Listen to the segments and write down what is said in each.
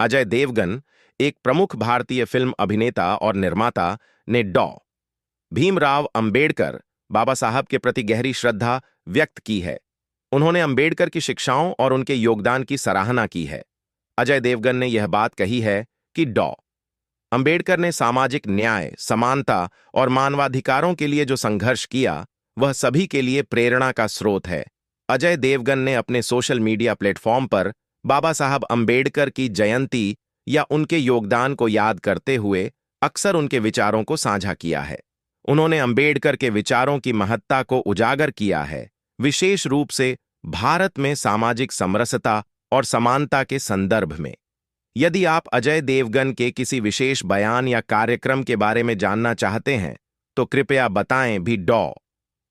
अजय देवगन, एक प्रमुख भारतीय फिल्म अभिनेता और निर्माता, ने डॉ. भीमराव अंबेडकर बाबा साहब के प्रति गहरी श्रद्धा व्यक्त की है। उन्होंने अंबेडकर की शिक्षाओं और उनके योगदान की सराहना की है। अजय देवगन ने यह बात कही है कि डॉ. अंबेडकर ने सामाजिक न्याय, समानता और मानवाधिकारों के लिए जो संघर्ष किया, वह सभी के लिए प्रेरणा का स्रोत है। अजय देवगन ने अपने सोशल मीडिया प्लेटफॉर्म पर बाबा साहब अंबेडकर की जयंती या उनके योगदान को याद करते हुए अक्सर उनके विचारों को साझा किया है। उन्होंने अंबेडकर के विचारों की महत्ता को उजागर किया है, विशेष रूप से भारत में सामाजिक समरसता और समानता के संदर्भ में। यदि आप अजय देवगन के किसी विशेष बयान या कार्यक्रम के बारे में जानना चाहते हैं, तो कृपया बताएं भी डॉ.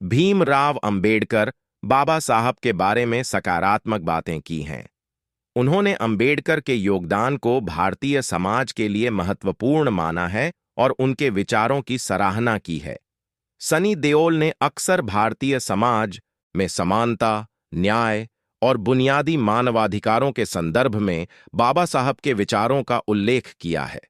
भीमराव अंबेडकर बाबा साहब के बारे में सकारात्मक बातें की हैं। उन्होंने अंबेडकर के योगदान को भारतीय समाज के लिए महत्वपूर्ण माना है और उनके विचारों की सराहना की है। सनी देओल ने अक्सर भारतीय समाज में समानता, न्याय और बुनियादी मानवाधिकारों के संदर्भ में बाबा साहब के विचारों का उल्लेख किया है।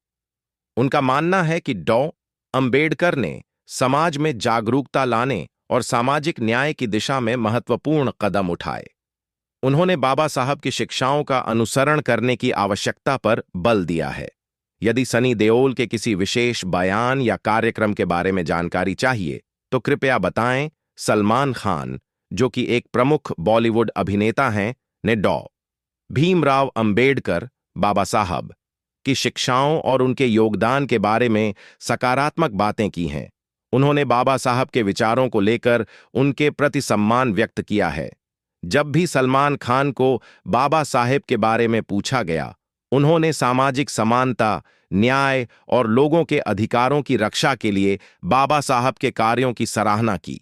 उनका मानना है कि डॉ. अंबेडकर ने समाज में जागरूकता लाने और सामाजिक न्याय की दिशा में महत्वपूर्ण कदम उठाए। उन्होंने बाबा साहब की शिक्षाओं का अनुसरण करने की आवश्यकता पर बल दिया है। यदि सनी देओल के किसी विशेष बयान या कार्यक्रम के बारे में जानकारी चाहिए, तो कृपया बताएं। सलमान खान, जो कि एक प्रमुख बॉलीवुड अभिनेता हैं, ने डॉ. भीमराव अंबेडकर बाबा साहब की शिक्षाओं और उनके योगदान के बारे में सकारात्मक बातें की हैं। उन्होंने बाबा साहब के विचारों को लेकर उनके प्रति सम्मान व्यक्त किया है। जब भी सलमान खान को बाबा साहेब के बारे में पूछा गया, उन्होंने सामाजिक समानता, न्याय और लोगों के अधिकारों की रक्षा के लिए बाबा साहब के कार्यों की सराहना की।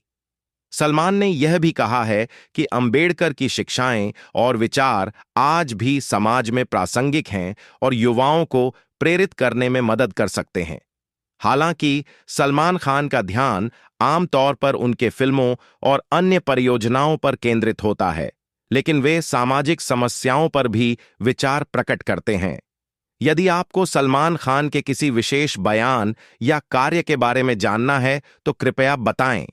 सलमान ने यह भी कहा है कि अंबेडकर की शिक्षाएं और विचार आज भी समाज में प्रासंगिक हैं और युवाओं को प्रेरित करने में मदद कर सकते हैं। हालांकि सलमान खान का ध्यान आमतौर पर उनके फिल्मों और अन्य परियोजनाओं पर केंद्रित होता है, लेकिन वे सामाजिक समस्याओं पर भी विचार प्रकट करते हैं। यदि आपको सलमान खान के किसी विशेष बयान या कार्य के बारे में जानना है, तो कृपया बताएं।